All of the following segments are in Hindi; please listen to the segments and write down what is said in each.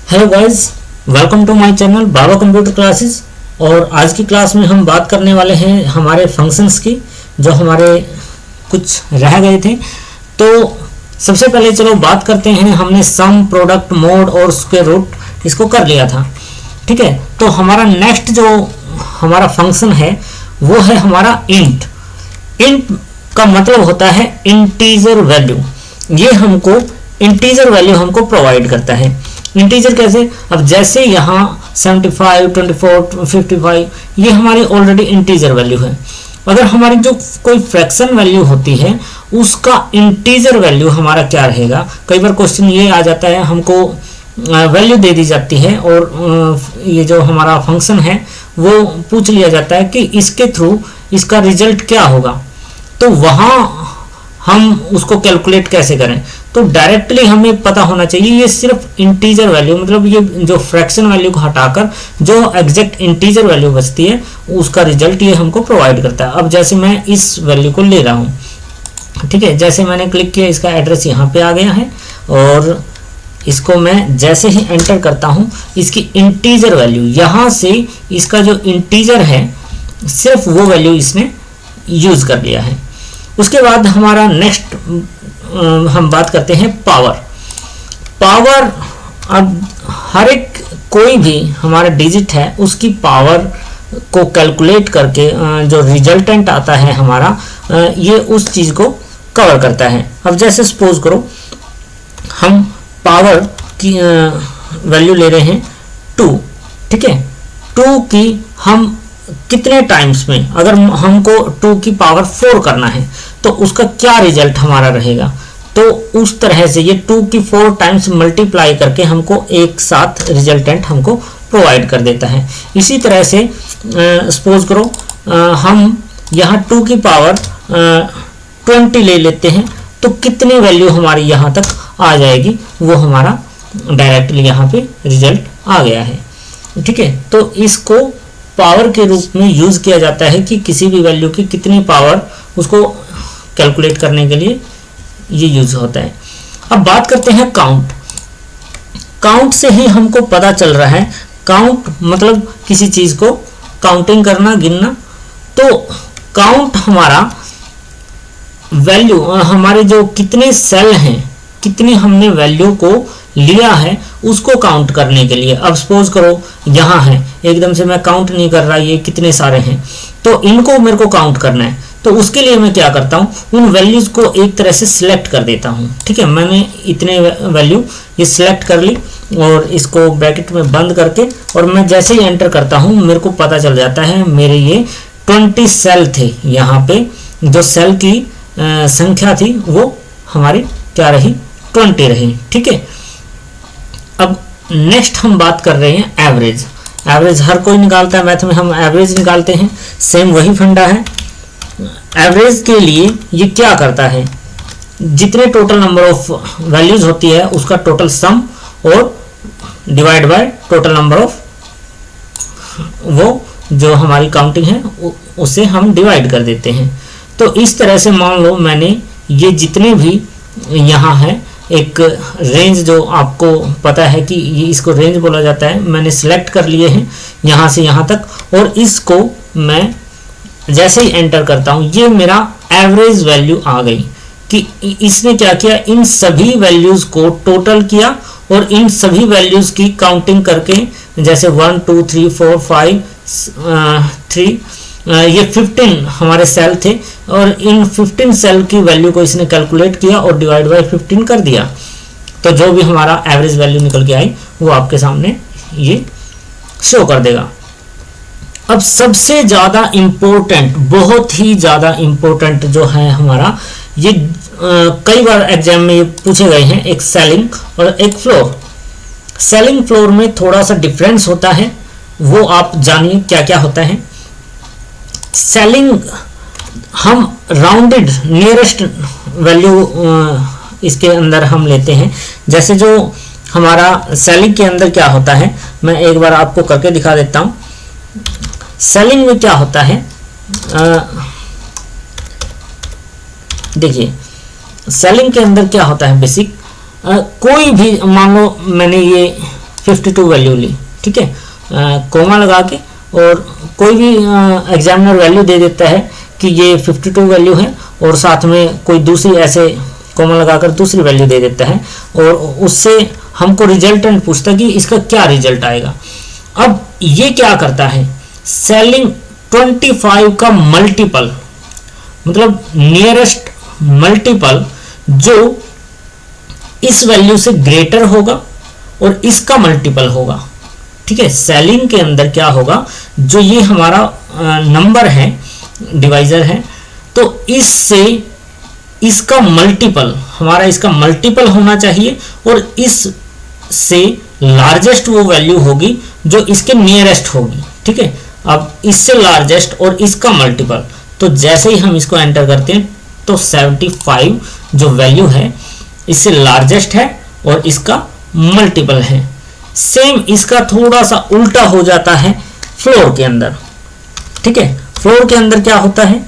Hello guys, welcome to my channel Baba computer classes. और आज की क्लास में हम बात करने वाले हैं हमारे फंक्शंस की, जो हमारे कुछ रह गए थे। तो सबसे पहले चलो बात करते हैं। हमने सम, प्रोडक्ट, मोड और स्क्वायर रूट इसको कर लिया था, ठीक है। तो हमारा नेक्स्ट जो हमारा फंक्शन है वो है हमारा इंट। इंट का मतलब होता है इंटीजर वैल्यू। ये हमको इंटीजर वैल्यू हमको प्रोवाइड करता है। इंटीजर कैसे? अब जैसे यहाँ 75, 24, 55 ये हमारी ऑलरेडी इंटीजर वैल्यू है। अगर हमारी जो कोई फ्रैक्शन वैल्यू होती है उसका इंटीजर वैल्यू हमारा क्या रहेगा। कई बार क्वेश्चन ये आ जाता है, हमको वैल्यू दे दी जाती है और ये जो हमारा फंक्शन है वो पूछ लिया जाता है कि इसके थ्रू इसका रिजल्ट क्या होगा। तो वहाँ हम उसको कैलकुलेट कैसे करें। तो डायरेक्टली हमें पता होना चाहिए ये सिर्फ इंटीजर वैल्यू, मतलब ये जो फ्रैक्शन वैल्यू को हटाकर जो एग्जैक्ट इंटीजर वैल्यू बचती है उसका रिजल्ट ये हमको प्रोवाइड करता है। अब जैसे मैं इस वैल्यू को ले रहा हूँ, ठीक है। जैसे मैंने क्लिक किया, इसका एड्रेस यहाँ पे आ गया है और इसको मैं जैसे ही एंटर करता हूँ इसकी इंटीजर वैल्यू, यहाँ से इसका जो इंटीजर है सिर्फ वो वैल्यू इसने यूज कर लिया है। उसके बाद हमारा नेक्स्ट हम बात करते हैं पावर। पावर, अब हर एक कोई भी हमारा डिजिट है उसकी पावर को कैलकुलेट करके जो रिजल्टेंट आता है हमारा, ये उस चीज़ को कवर करता है। अब जैसे सपोज करो हम पावर की वैल्यू ले रहे हैं 2, ठीक है। 2 की हम कितने टाइम्स में, अगर हमको 2 की पावर 4 करना है तो उसका क्या रिजल्ट हमारा रहेगा। तो उस तरह से ये 2 की 4 टाइम्स मल्टीप्लाई करके हमको एक साथ रिजल्टेंट हमको प्रोवाइड कर देता है। इसी तरह से सपोज करो हम यहाँ 2 की पावर 20 ले लेते हैं तो कितनी वैल्यू हमारी यहाँ तक आ जाएगी, वो हमारा डायरेक्टली यहाँ पे रिजल्ट आ गया है, ठीक है। तो इसको पावर के रूप में यूज किया जाता है कि किसी भी वैल्यू की कितनी पावर, उसको कैलकुलेट करने के लिए ये यूज होता है। अब बात करते हैं काउंट। काउंट से ही हमको पता चल रहा है, काउंट मतलब किसी चीज को काउंटिंग करना, गिनना। तो काउंट हमारा वैल्यू, हमारे जो कितने सेल हैं, कितनी हमने वैल्यू को लिया है उसको काउंट करने के लिए। अब सपोज करो यहाँ है, एकदम से मैं काउंट नहीं कर रहा ये कितने सारे हैं, तो इनको मेरे को काउंट करना है। तो उसके लिए मैं क्या करता हूँ, उन वैल्यूज को एक तरह से सिलेक्ट कर देता हूँ, ठीक है। मैंने इतने वैल्यू ये सिलेक्ट कर ली और इसको ब्रैकेट में बंद करके, और मैं जैसे ही एंटर करता हूँ मेरे को पता चल जाता है मेरे ये 20 सेल थे। यहाँ पे जो सेल की संख्या थी वो हमारी क्या रही, 20 रही, ठीक है। अब नेक्स्ट हम बात कर रहे हैं एवरेज। एवरेज हर कोई निकालता है, मैथ में हम एवरेज निकालते हैं, सेम वही फंडा है। एवरेज के लिए ये क्या करता है, जितने टोटल नंबर ऑफ वैल्यूज होती है उसका टोटल सम और divide by total number of, वो जो हमारी काउंटिंग है उसे हम डिवाइड कर देते हैं। तो इस तरह से मान लो मैंने ये जितने भी यहाँ है, एक रेंज जो आपको पता है कि ये इसको रेंज बोला जाता है, मैंने सिलेक्ट कर लिए हैं यहाँ से यहाँ तक, और इसको मैं जैसे ही एंटर करता हूँ ये मेरा एवरेज वैल्यू आ गई। कि इसने क्या किया, इन सभी वैल्यूज को टोटल किया और इन सभी वैल्यूज की काउंटिंग करके, जैसे 1 2 3 4 5 3 ये 15 हमारे सेल थे, और इन 15 सेल की वैल्यू को इसने कैलकुलेट किया और डिवाइड बाय 15 कर दिया। तो जो भी हमारा एवरेज वैल्यू निकल के आई वो आपके सामने ये शो कर देगा। अब सबसे ज़्यादा इम्पोर्टेंट, बहुत ही ज़्यादा इम्पोर्टेंट जो है हमारा, ये कई बार एग्जाम में ये पूछे गए हैं, एक सेलिंग और एक फ्लोर। सेलिंग फ्लोर में थोड़ा सा डिफरेंस होता है, वो आप जानिए क्या क्या होता है। सेलिंग हम राउंडेड नियरेस्ट वैल्यू इसके अंदर हम लेते हैं। जैसे जो हमारा सेलिंग के अंदर क्या होता है, मैं एक बार आपको करके दिखा देता हूँ। सेलिंग में क्या होता है, देखिए सेलिंग के अंदर क्या होता है बेसिक, कोई भी मान लो मैंने ये 52 वैल्यू ली, ठीक है, कोमा लगा के, और कोई भी एग्जामिनर वैल्यू दे देता है कि ये 52 वैल्यू है, और साथ में कोई दूसरी ऐसे कोमा लगाकर दूसरी वैल्यू दे देता है, और उससे हमको रिजल्टेंट पूछता है कि इसका क्या रिजल्ट आएगा। अब ये क्या करता है, सेलिंग 25 का मल्टीपल, मतलब नियरेस्ट मल्टीपल जो इस वैल्यू से ग्रेटर होगा और इसका मल्टीपल होगा, ठीक है। सेलिंग के अंदर क्या होगा, जो ये हमारा नंबर है, डिवाइजर है, तो इससे इसका मल्टीपल, हमारा इसका मल्टीपल होना चाहिए, और इस से लार्जेस्ट वो वैल्यू होगी जो इसके नियरेस्ट होगी, ठीक है। अब इससे लार्जेस्ट और इसका मल्टीपल, तो जैसे ही हम इसको एंटर करते हैं तो 75 जो वैल्यू है इससे लार्जेस्ट है और इसका मल्टीपल है। सेम इसका थोड़ा सा उल्टा हो जाता है फ्लोर के अंदर, ठीक है। फ्लोर के अंदर क्या होता है,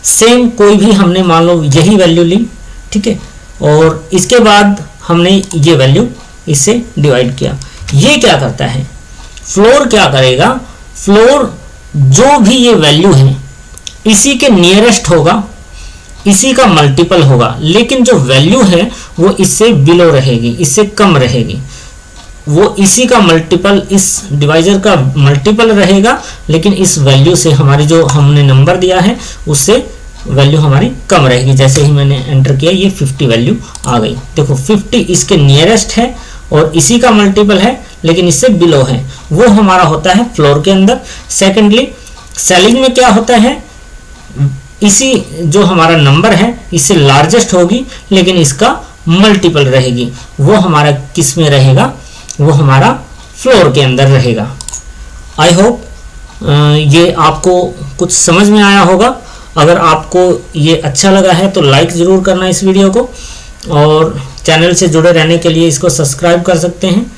सेम कोई भी हमने मान लो यही वैल्यू ली, ठीक है, और इसके बाद हमने ये वैल्यू इससे डिवाइड किया। ये क्या करता है, फ्लोर क्या करेगा, फ्लोर जो भी ये वैल्यू है इसी के नियरेस्ट होगा, इसी का मल्टीपल होगा, लेकिन जो वैल्यू है वो इससे बिलो रहेगी, इससे कम रहेगी, वो इसी का मल्टीपल, इस डिवाइजर का मल्टीपल रहेगा, लेकिन इस वैल्यू से हमारी जो हमने नंबर दिया है उससे वैल्यू हमारी कम रहेगी। जैसे ही मैंने एंटर किया ये 50 वैल्यू आ गई, देखो 50 इसके नियरेस्ट है और इसी का मल्टीपल है, लेकिन इससे बिलो है, वो हमारा होता है फ्लोर के अंदर। सेकेंडली सेलिंग में क्या होता है, इसी जो हमारा नंबर है इससे लार्जेस्ट होगी, लेकिन इसका मल्टीपल रहेगी, वो हमारा किस में रहेगा, वो हमारा फ्लोर के अंदर रहेगा। आई होप ये आपको कुछ समझ में आया होगा। अगर आपको ये अच्छा लगा है तो लाइक ज़रूर करना इस वीडियो को, और चैनल से जुड़े रहने के लिए इसको सब्सक्राइब कर सकते हैं,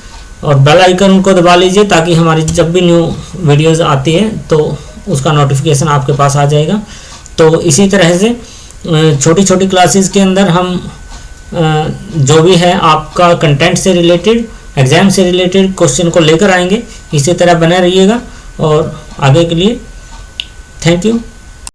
और बेल आइकन को दबा लीजिए ताकि हमारी जब भी न्यू वीडियोस आती है तो उसका नोटिफिकेशन आपके पास आ जाएगा। तो इसी तरह से छोटी छोटी क्लासेस के अंदर हम जो भी है आपका कंटेंट से रिलेटेड, एग्ज़ाम से रिलेटेड क्वेश्चन को लेकर आएंगे। इसी तरह बने रहिएगा, और आगे के लिए थैंक यू।